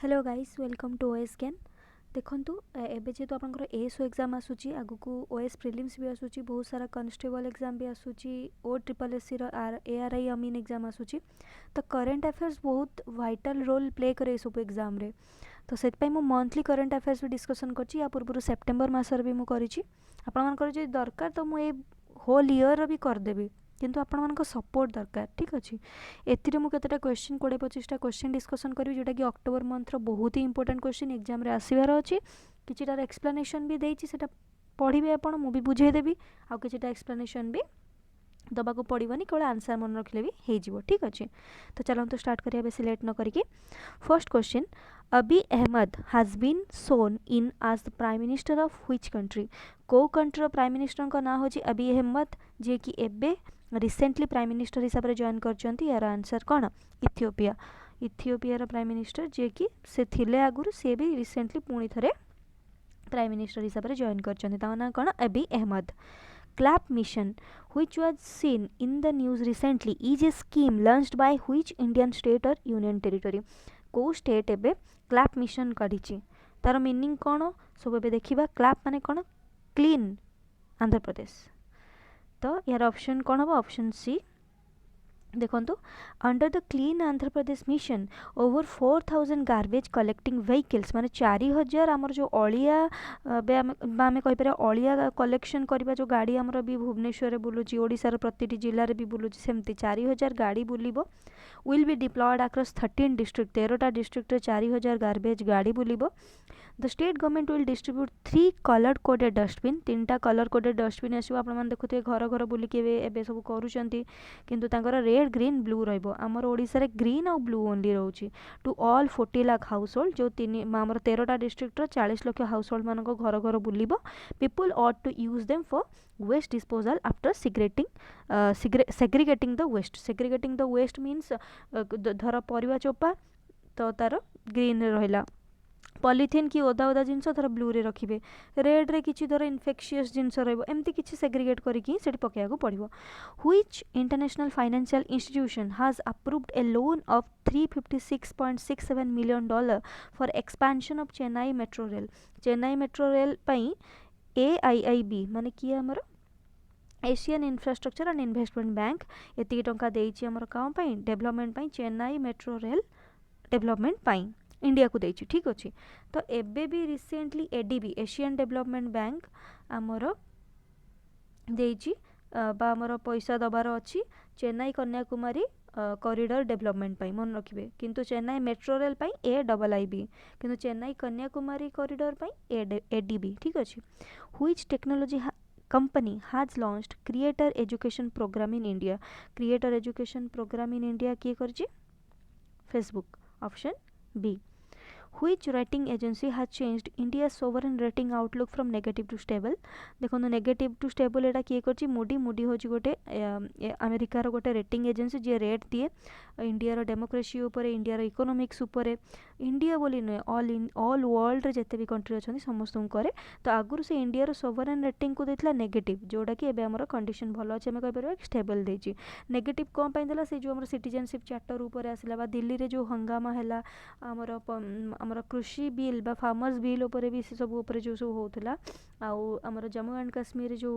Hello guys welcome to OS Gyan देखूँ एबे जेहेतु आपंकर एएसओ एग्जाम आसूची आगु ओएस प्रिलिम्स भी आसूची बहुत सारा कॉन्स्टेबल एग्जाम भी आसूची ओ ट्रिपल एससी एआरआई अमीन एग्जाम आसूची तो करेन्ट अफेयर्स बहुत वाइटल रोल प्ले करे सब एग्जाम रे तो से मंथली करेन्ट अफेयर्स भी डिस्कसन करछि या पूर्व सेप्टेम्बर मासर भी मुझे आपंकर जो दरकार तो मुझे होल ईयर भी करदेवी किंतु आपण सपोर्ट दरकार ठीक अच्छे एथिरे मु केतेटा क्वेश्चन 20-25टा क्वेश्चन डिस्कसन करी जोटा कि अक्टोबर मंथर बहुत ही इंपोर्टेंट क्वेश्चन एग्जाम रे आसीबार अछि किछिटार एक्सप्लेनेशन भी देछि सेटा पढ़िबे आपण मु भी बुझेदेवी आउ किछिटा एक्सप्लेनेशन भी दबाक पड़ोनी केवल आंसर मन रखिले भी हो ठीक अच्छे तो चलते स्टार्ट करिया बेसी लेट न करके first question Abiy Ahmed has been sworn in as the prime minister of which country को कंट्री प्राइम मिनिस्टर का ना होची अबी अहमद जे कि एबे रिसेंटली प्राइम मिनिस्टर हिसाब से जॉइन करचंती यार आंसर कौन इथियोपिया इथियोपिया प्राइम मिनिस्टर जे कि से थिले आगुरु से भी रिसेंटली पुणी थरे प्राइम मिनिस्टर हिसाब से जॉइन करचंती ता ना कौन अबी Ahmad CLAP mission, which was seen in the news recently, is a scheme launched by which Indian state or union territory? को स्टेट एबे CLAP मिशन काढिछि तार मीनिंग कौन सब एबे देखिबा CLAP माने कौन क्लीन आंध्र प्रदेश तो यार ऑप्शन कौन हम ऑप्शन सी देखो under the clean Andhra Pradesh mission over 4000 garbage collecting vehicles माने 4000 आमर जो अलिया आम कहीपर अलिया कलेक्शन करवा जो गाड़ी आमर भी भुवनेश्वर बुलूची ओडिशार प्रतिटी जिले में भी बुलूची सेमती 4000 गाड़ी बुलिबो will be deployed across 13 district 13टा डिस्ट्रिक्ट 4000 गार्बेज गाड़ी बुलिबो the state government will distribute 3 colour coded dustbin 3टा कलर कोडेड डस्टबिन आसो आप देखुए घर घर बुलिक एबे सब करूछंती किंतु तांकर रेड ग्रीन ब्लू रहिबो आमर ओडिसा रे ग्रीन और ब्लू ओनली रहउची to all 40 lakh household जो आमर 13टा डिस्ट्रिक्ट 40 लाख हाउस होल्ड मान घर घर बुलिबो people ought to use them for waste disposal after segregating the waste means धर परिवा चोपा तो तार ग्रीन रहिला पॉलीथिन की ओदा ओदा जिनस धर ब्लू रे रखिबे रेड रे किछि धर इन्फेक्शियस जिनस रहइबो एमती किछि सेग्रीगेट करिकि सेठी पकेयाको पड़िबो which international financial institution has approved a loan of $356.67 million for expansion of Chennai metro rail पई AIIB माने कि हमर Asian infrastructure and investment bank एति टंका देइछि हमर काम पई डेवलपमेंट पई चेन्नई मेट्रो रेल डेवलपमेंट पई इंडिया को देइछि ठीक अछि तो एबे भी recently ADB Asian development bank आमर देइछि बा आमर पैसा दबार अछि चेन्नई कन्याकुमारी कॉरिडोर डेवलपमेंट पाई मन रखिबे किंतु चेन्नई मेट्रो रेल पाई AIIB किंतु चेन्नई कन्याकुमारी कॉरिडोर पाई एडीबी ठीक अछि which technology company has launched creator education program in India creator education program in India किए करछि Facebook option B which rating agency has changed India's sovereign rating outlook from negative to stable देखो negative to stable एटा किए करछि Moody होछि गोटे America रो गोटे rating agency जे rate दिए India रो democracy ऊपर इंडिया रो इकोनॉमिक्स ऊपर इंडिया बोली नुहे ऑल वर्ल्ड रे जते भी कंट्री अछन समस्त करे तो आगुरु से इंडिया रो सोवरेन रेटिंग को देथिला नेगेटिव जोटा कि एबे हमर कंडीशन भलो अछि हम कहि परबे स्टेबल देछि नेगेटिव कोन पय देला से जो हमर सिटीजनशिप चार्टर ऊपर आसिला बा दिल्ली रे जो हंगामा हैला हमर कृषि बिल बा फार्मर्स बिल ऊपर भी से सब ऊपर जो सब होतला आउ हमर जम्मू एंड कश्मीर जो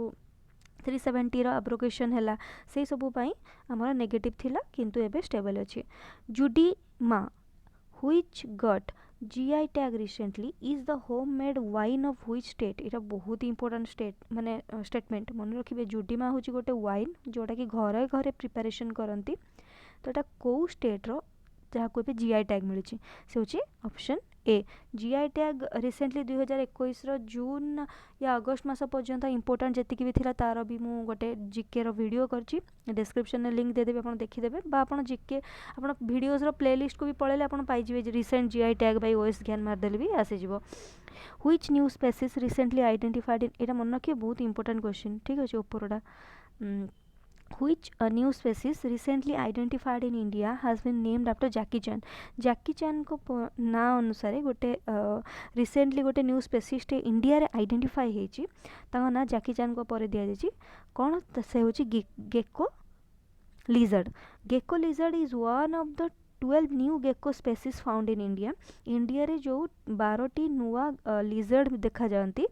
370 रो एब्रोगेशन हैला से सब पई हमर नेगेटिव थिला किंतु एबे स्टेबल अछि Judima which got GI tag recently is the home made wine of which state एटा बहुत इंपोर्टेंट स्टेट माने स्टेटमेंट मन रखिबे जुडीमा होची गोटे वाइन जोटा कि घरे घरे प्रिपरेशन करंती तो एटा को स्टेट रो जहाँ को GI टैग मिली से होची option A GI tag recently 2021 रो जून या अगस्त मास पर्यंत इंपोर्टेंट जेतिक भी थिला तार भी मु गोटे जीके रो वीडियो करची डिस्क्रिप्शन में लिंक दे देबे आपण देखि देबे बा आपण जीके आपण वीडियोस रो प्लेलिस्ट को भी पळेले आपण पाई जिवे रिसेंट GI टैग बाय ओएस ज्ञान मार देले भी आसे जिवो which new species recently identified in एटा मन रखिए बहुत इंपोर्टेंट क्वेश्चन ठीक अछि ऊपरडा Which new species recently identified in India has been named after Jackie Chan? Jackie Chan को ना अनुसार गोटे रिसेंटली गोटे न्यू स्पेसीस टे इंडिया रे आइडेंटिफाई हेची ताका ना जैकी चैन को पर दिया जायछि कोन से होची gecko lizard is one of the 12 new gecko species found in India. India रे जो 12टी नुआ लिजर्ड देखा जाती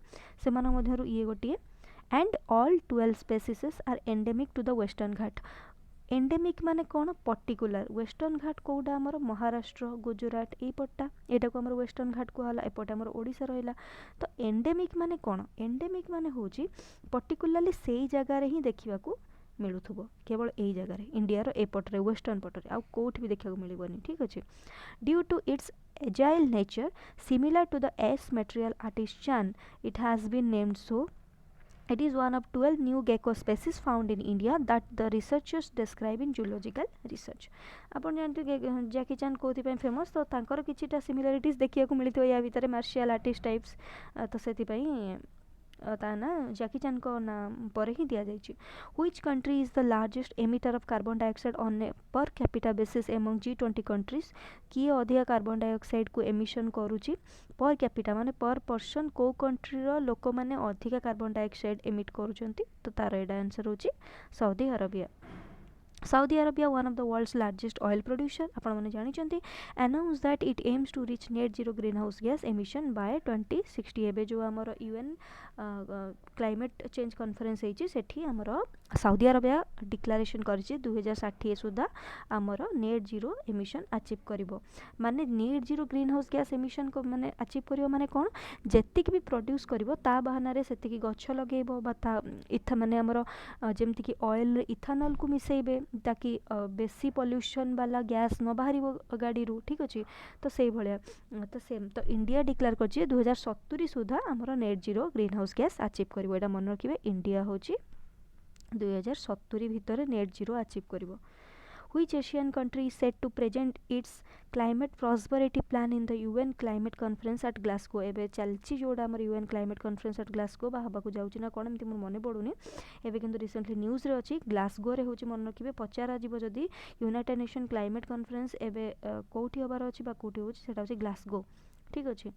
से ये गोटे and all 12 species are endemic to the western Ghat. Endemic माने कौन पर्टिकुलर वेस्टर्न घाट कौटा आमर महाराष्ट्र गुजरात यपटा यहाँ को आमर वेस्टर्न घाट कहला एपटे आमर ओडिशा रहिला। तो एंडेमिक माने कौन एंडेमिक माने होची पर्टिकुलरली सेई जगह रे ही देखिबा को मिलुथुबो केवल एई जगह रे इंडिया रो एपटरे वेस्टर्न पटरे आ कोठ भी देखा मिलबनी। ठीक अच्छे due to its agile nature similar to the S material artisan it has been named so. It is one of 12 new gecko species found in India that the researchers describe in zoological research. आपण जानते जैकी चैन कोथि पे famous तो तांकर किछिटा similarities देखिया को मिलितो या भितर martial artist types तो सेति पई ता ना जैकी चैन को ना पर ही दिया जाइछि। Which country is the largest emitter of carbon dioxide on a per capita basis among G20 countries? किए अधिक कार्बन डाइऑक्साइड को एमिशन करूची पर कैपिटा माने पर पर्सन को कंट्री रो लोक माने अधिक कार्बन डाइऑक्साइड एमिट करूचंती तो तार एडा आंसर होची Saudi Arabia. Saudi Arabia, one of the world's largest oil producer, आपण माने जानि चंती, announced that it aims to reach net zero greenhouse gas emission by 2060। एबे जो हमर यूएन क्लाइमेट चेंज कॉन्फ्रेंस हेची सेठी हमर साउदी अरेबिया डिक्लेरेशन करछि 2060 सुधा हमर नेट जीरो एमिशन अचीव करिवो। माने net zero greenhouse gas emission को माने अचीव करिवो माने कोन जेतिक भी प्रोड्यूस करिवो ता बहाना रे सेतिकी गछ लगेइबो बा ता इथा माने हमर जेमति कि ऑयल इथानॉल को मिसेइबे ताकि बेसी पॉल्यूशन वाला गैस न बाहरी गाड़ी रू। ठीक अच्छे तो से भाया तो सेम तो इंडिया डिक्लेयर कर 2070 सुधा आमर net zero greenhouse gas achieve करिवो। एटा मन रखिबे इंडिया होची 2070 भितर नेट जीरो अचीव करिवो। Which Asian country is set to present its climate prosperity plan in the UN climate conference at Glasgow? एबे चलची जोड़ा हमर UN climate conference at Glasgow बा हबा को जाउची ना कोन एमती मोर मने पडुनी एबे किंतु रिसेंटली न्यूज रे अछि ग्लासगो रे होची मन रखिबे पचारा जीव जदी यूनाइटेड नेशन क्लाइमेट कॉन्फ्रेंस एबे कोठी हबार अछि बा कोठी होची सेटा होची ग्लासगो। ठीक अच्छे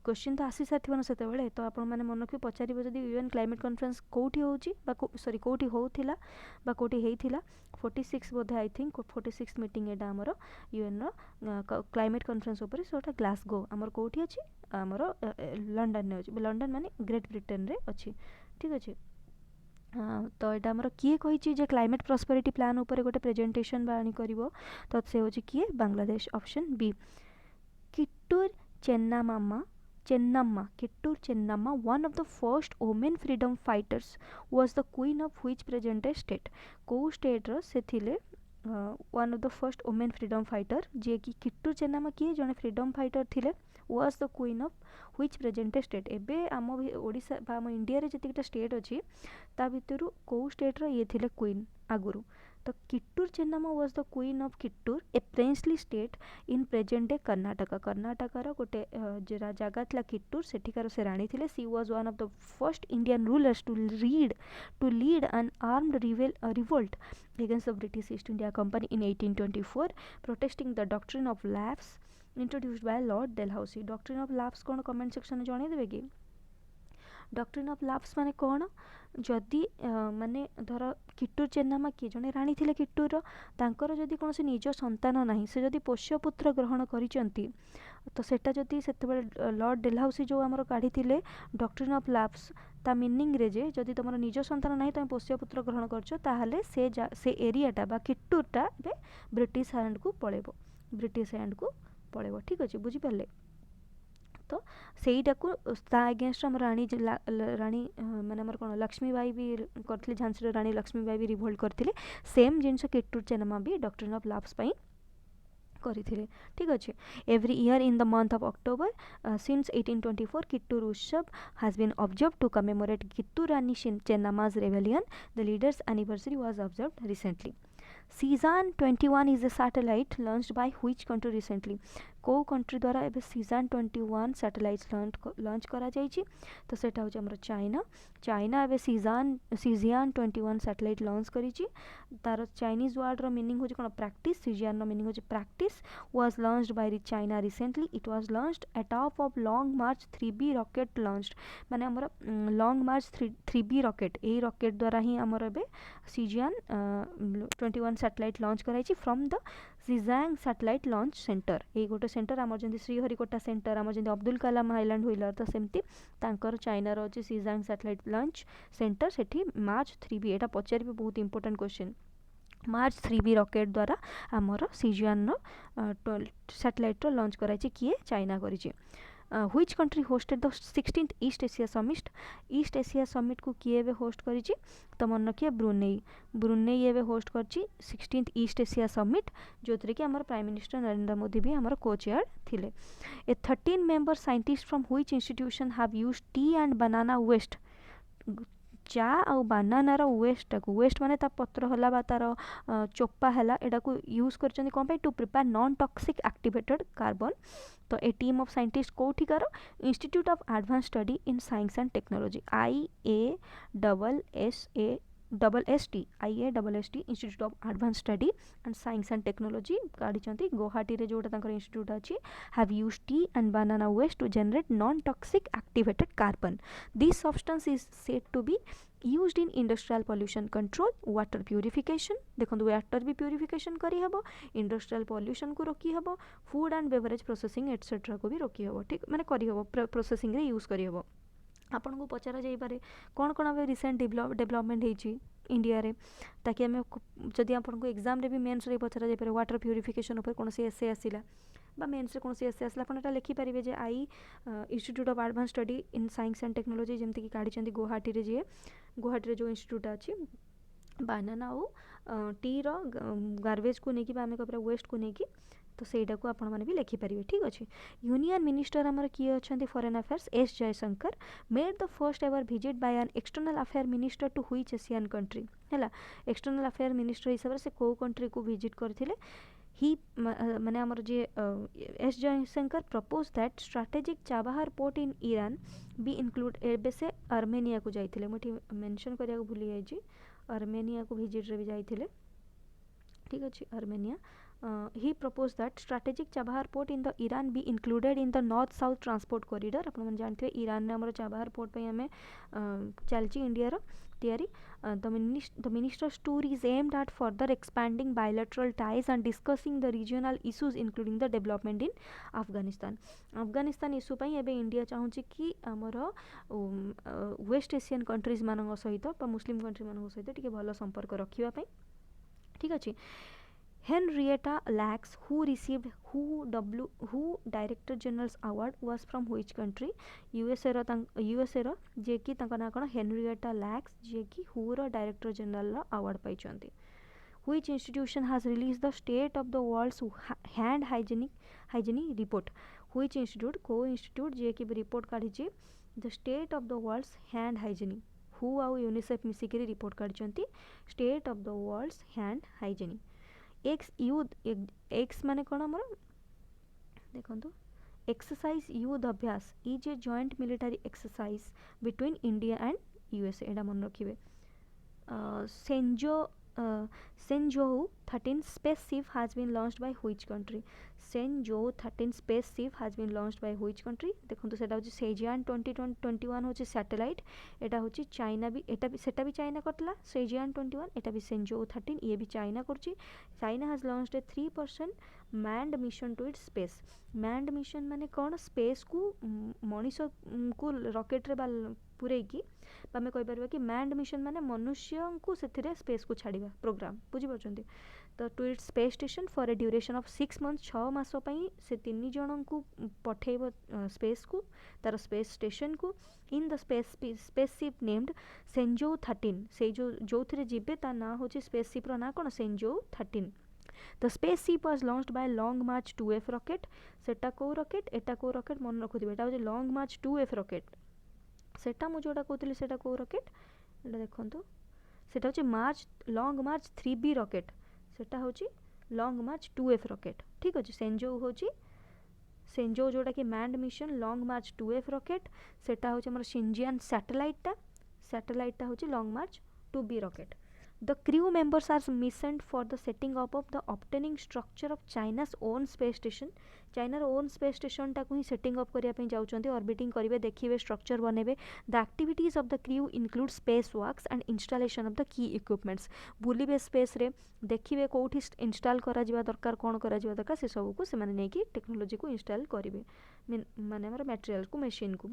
क्वेश्चन तो आसी साथी सेते बेले तो आपण माने मन रखिबे पचारिबे जदी यूएन क्लाइमेट कॉन्फ्रेंस कोठी होची बा सॉरी कोठी होउथिला बा कोठी हेइथिला 46 बोधे आई थिंक 46 मीटिंग एटा हमर यूएन रो क्लाइमेट कॉन्फ्रेंस ऊपर सोटा ग्लासगो हमर कोठी अछि हमर लंडन ने अछि लंडन माने ग्रेट ब्रिटेन रे अछि। ठीक अछि तो एटा हमर किए कहिछि जे क्लाइमेट प्रॉस्पेरिटी प्लान ऊपर गोटे प्रेजेंटेशन बानी करिवो तो से होछि किए Bangladesh option B. Kittur Chennamma, Kittur Chennamma, one of the first women freedom fighters, was the queen of which present-day state? को स्टेट रो से थिले one of the first women freedom fighter जे कि किट्टूर चेन्नामा किए जने फ्रीडम फाइटर थिले was the queen of which present-day state? एबे आम ओडिशा बा आम इंडिया रे जतिकटा स्टेट अछि ता भितरु को स्टेट रो ये थिले क्वीन आगुरु तो Kittur Chennamma was the queen of Kittur a princely state in present day Karnataka. कर्नाटकार गोटे जगह थिला किट्टूर सेठिकार से राणी थिले। She was one of the first Indian rulers to lead an armed revolt against the British East India Company in 1824 protesting the doctrine of lapse introduced by Lord Dalhousie। doctrine of lapse कौन comment section में जणाई देबे कि doctrine of lapse माने कौन जदि माने धर किट्टूर चेन्नामा किए जने राणी थिले किट्टूर तांकर जदि कौन से निज संतान नाही से जदि पोष्यपुत्र ग्रहण करिसंती तो सेटा जदि सेते लॉर्ड डेलहाउसी जो हमर काढी थिले डॉक्ट्रिन ऑफ लैप्स ता मीनिंग रे जे जदि तुमर निज संतान नाही तुम पोष्यपुत्र ग्रहण करछो ताहाले से एरियाटा बा किट्टूरटा बे ब्रिटिश हैंड को पळेबो। ठीक अछि बुझी पाले तो सेईटा को ता अगेंस्ट हम रानी माने हमर कोन लक्ष्मीबाई भी करथिले झांसी रानी लक्ष्मीबाई भी रिवोल्ट करथिले सेम जिंस किट्टूर चेन्नामा भी डॉक्ट्रिन ऑफ लैप्स पई करिथिले। ठीक अच्छे every year in the month of October since 1824 Kittur Utsav has been observed to commemorate Kittur Rani Chennamma's rebellion। the leader's anniversary was observed recently। Cezanne 21 is a satellite launched by which country recently? को country द्वारा एबे Shijian 21 satellites launch करा जाइछि तो सेटा होछ हमर China एबे Shijian 21 satellite launch करिछि तार चाइनीज वर्ड रो मीनिंग होछ कोन प्रैक्टिस सीजन रो मीनिंग होछ practice was launched by China recently। it was launched atop of long march 3B rocket launched माने हमर long march 3B रॉकेट ए रॉकेट द्वारा ही हमर एबे सीजन 21 सैटेलाइट लॉन्च कराई from the Xichang satellite launch centre. ये गोटे सेंटर आमर जमी श्रीहरिकोटा सेंटर आमर जमी अब्दुल कलाम आइलैंड हुईला तो सेमती तांकर चाइनार अच्छे सिजांग सैटेलाइट लॉन्च सेंटर सेठी मार्च 3B एटा पचारि बहुत इंपोर्टेंट क्वेश्चन। मार्च 3B रॉकेट द्वारा आमर सिजियान सैटेलाइट लॉन्च कराई किए चाइना करिछि। Which country hosted the 16th East Asia summit. East Asia summit को किए एबे होस्ट करिछि तो मन रखिए ब्रुनेई। ब्रुनेई एबे होस्ट करछि 16th ईस्ट एशिया समिट जोथरे कि हमर प्राइम मिनिस्टर नरेंद्र मोदी भी हमर को-चेयर थिले। A 13 member scientist from which institution have used tea and banana waste. चा आउ बानानार वेस्ट माने ता पत्र हला बा तार चोपा हला एडा को यूज करचंदी कोन पे to prepare non toxic activated carbon. तो ए टीम ऑफ साइंटिस्ट कोठिकार institute of advance study in science and technology IASST institute of advance study and science and technology काढ़ी गुवाहाटी रे जोटा तांकर इंस्टीट्यूट अछि have used tea and banana waste to generate non toxic activated carbon. This substance is said to be used in industrial pollution control water purification. देखो water भी purification करी हबो, industrial pollution को रोकी हबो, food and beverage processing etcetera को भी रोकी हबो। ठीक माने करी हबो प्रोसेसिंग रे यूज करी हबो। आपन को पचारा जाई पारे कौन कौन अब रिसेंट डेवलपमेंट होती इंडिया रे ताकि आम जदि आपन को एग्जाम रे भी मेन्स रे पचारा जाई पारे वाटर प्यूरिफिकेशन ऊपर कौन से एसे आसिला बा मेन्स रे कौन से एसे आसिला आपन एटा लिखि पारिबे जे आई institute of advance study in science and technology जेमति कि काढी चंदी गुवाहाटी रे जे गुवाहाटी रे जो इंस्टीट्यूट अछि बानाना और टी रो गार्बेज को नेकी बा आमे कपरा वेस्ट को नेकी तो सेटा को आपण माने भी लिखि पारिबे। ठीक अछि। यूनियन मिनिस्टर हमर किए अछंती foreign affairs S Jaishankar made the first ever visit by an external affair minister to which Asian country. हैला एक्सटर्नल अफेयर मिनिस्टर हिसाब से को कंट्री को विजिट करथिले ही माने हमर जे S Jaishankar propose that strategic Chabahar port in Iran be include एबे से आर्मेनिया को जाइथिले मोठी मेंशन करिया को भूली जाइछि आर्मेनिया को विजिट रे भी जाइथिले। ठीक अछि। Armenia he proposed that strategic Chabahar port in the Iran be included in the north south transport corridor। अपन मन जानते ईरान ने हमर चाबहार पोर्ट पे हमें चलची इंडिया रो तैयारी। the minister's tour is aimed at further expanding bilateral ties and discussing the regional issues including the development in Afghanistan। Afghanistan issue पई एबे India चाहूची कि हमर वेस्ट एशियन कंट्रीज मानक सहित बा मुस्लिम कंट्री मानक सहित टिके भलो संपर्क रखिबा पई। ठीक अछि। Henrietta Lacks, who Director General's Award was from which country? USA रो जे कि तांका ना कोन Henrietta Lacks जे कि who रो Director General रो अवार्ड पाइचंती। Which institution has released the state of the world's hand hygiene report? Which institute को institute जे कि रिपोर्ट काढिची the state of the world's hand hygiene who आउ यूनिसेफ मिसिकरी रिपोर्ट काढिचंती state of the world's hand hygiene। एक्स माने कौन आमर देखो exercise Yudh Abhyas is a joint military exercise between India and USA एटा मन रखिबे। Shenzhou 13 spaceship has been launched by which country? Shenzhou 13 spaceship has been launched by which country? देखो सेटा होची सेजियान 2021 होची सैटेलाइट एटा होची चाइना भी एटा भी सेटा भी चाइना करतला सेजियान 21 एटा भी Shenzhou 13 ये भी चाइना करची। China has launched a 3% manned mission to its space। manned mission माने कौन स्पेस को मनीष को रॉकेट रे पूरे की आम कहीपर कि मैंड मिशन माने मनुष्य को से स्पेस को छाड़ा प्रोग्राम बुझीपार। तो to it space station for a duration of 6 months 6 मास से 3 जन को पठेब स्पेस को तार स्पेस स्टेशन को in the spaceship named Shenzhou 13 से जो थे जीवे ता ना हो स्पेसशिप ना कौन Shenzhou 13। The spaceship was launched by Long March 2F rocket। सेटा को रॉकेट एटा को रॉकेट मन रखुथिबे एटा हो लॉन्ग मार्च 2F रॉकेट सेटा मु जोटा कहतली सेटा को रॉकेट एटा देखंतु सेटा होची लॉन्ग मार्च 3B रॉकेट सेटा होची लॉन्ग मार्च 2F रॉकेट। ठीक अछि। Shenzhou जोटा कि मैंड मिशन लॉन्ग मार्च 2F रॉकेट सेटा होची हमर शिनजियान सैटेलाइट होची long March 2B rocket. The crew members are missioned for the setting up of the obtaining structure of China's own space station. चाइनार own space station टाक ही setting up करने जाऊँच orbiting करेंगे देखिए स्ट्रक्चर बनेबे. The activities of the crew include space works and installation of the key equipments. बुलिबे space रे देखिए कौटी इंस्टॉल करा जिबा दरकार कौन करा जिबा दरकार से सब को से माने नहीं कि टेक्नोलॉजी को इंस्टॉल करेंगे माने हमर मटेरियल को मशीन को.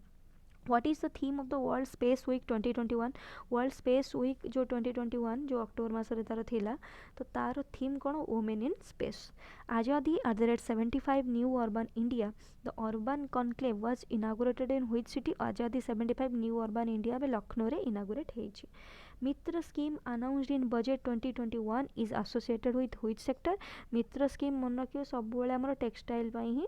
What is the theme of the World Space Week 2021? World Space Week जो 2021 जो अक्टोबर मासरे तार थिला तो तार थीम कौन वुमेन इन स्पेस. आजादी at the rate 75 New Urban India. The urban conclave was inaugurated in which city? आजादी 75 New Urban India बे लखनऊ रे inaugurate ହେଇଛି. Mitra scheme announced in budget 2021 is associated with which sector? Mitra scheme मन रखियो सब बेले हमर textile पाई ही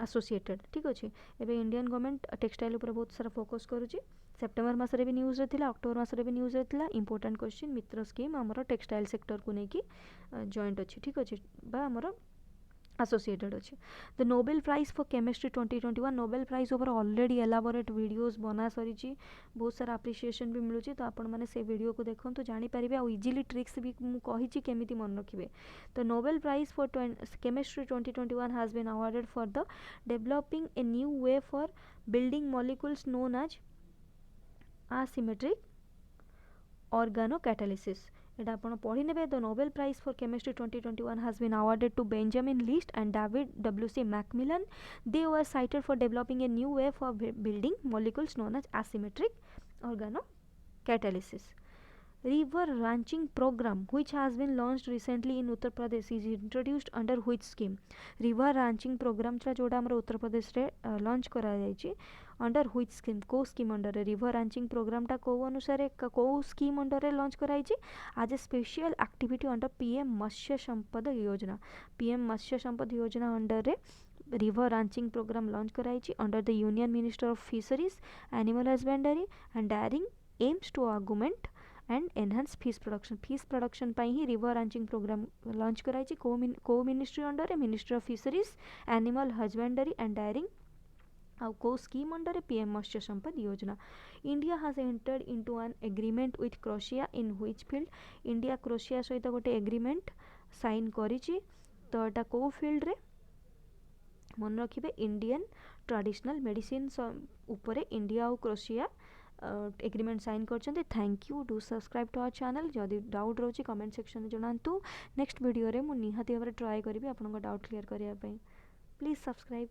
associated. ठीक अच्छे. एबे इंडियन गवर्नमेंट टेक्सटाइल ऊपर बहुत सारा फोकस करुँच. सेप्टेम्बर मासरे भी न्यूज़ रे थिला, अक्टोबर मासरे भी न्यूज़ रे थिला. इंपोर्टेंट क्वेश्चन मित्र स्कीम हमर टेक्सटाइल सेक्टर को लेकिन जॉइंट अच्छी. ठीक अच्छे बा हमर एसोसिएटेड अच्छे. The Nobel prize for chemistry 2021. Nobel prize over already elaborate videos बना सरी बहुत सारा अप्रिसिएशन भी मिलूँ. तो आपण मैंने से वीडियो को देखो तो जानीपारे आ इजिली ट्रिक्स भी मुझे केमी मन रखिए. तो Nobel prize for chemistry 2021 has been awarded for the developing a new way for building molecules known as asymmetric organocatalysis. এটা ଆପଣ ପଢ଼ି ନେବେ. The Nobel prize for chemistry 2021 has been awarded to Benjamin List and David W.C. Macmillan. They were cited for developing a new way for building molecules known as asymmetric organocatalysis. River ranching program which has been launched recently in Uttar Pradesh is introduced under which scheme? River ranching program जोड़ा हमर उत्तर प्रदेश रे launch करा जायछि under which scheme. को scheme under river ranching programme टा को अनुसार को स्कीम अंडर लॉन्च कराइछि आज a special activity under PM Matsya Sampada Yojana. PM Matsya Sampada Yojana under रे रिवर रैंचिंग प्रोग्राम लॉन्च कराइछि under the union minister of fisheries animal husbandry and dairying aims to argument and enhance fish production. Fish production पाई ही river ranching programme launch कराइछि को ministry under रे ministry of fisheries animal husbandry and daring आउ को scheme under PM Matsya Sampada योजना. India has entered into an agreement with Croatia in which field. India Croatia सहित गोटे एग्रीमेंट साइन करिछि तो एटा को फील्ड रे मन रखिबे इंडियन ट्रेडिशनल मेडिसिन ऊपर इंडिया और क्रोएशिया एग्रीमेंट साइन कर. Thank you. Do subscribe to our channel. जदि डाउट रोचे कमेंट सेक्शन में जनातु. नेक्स्ट वीडियो रे मु निहाती भाबरे ट्राई करिबि आपनका डाउट क्लियर करिया पई. Please subscribe.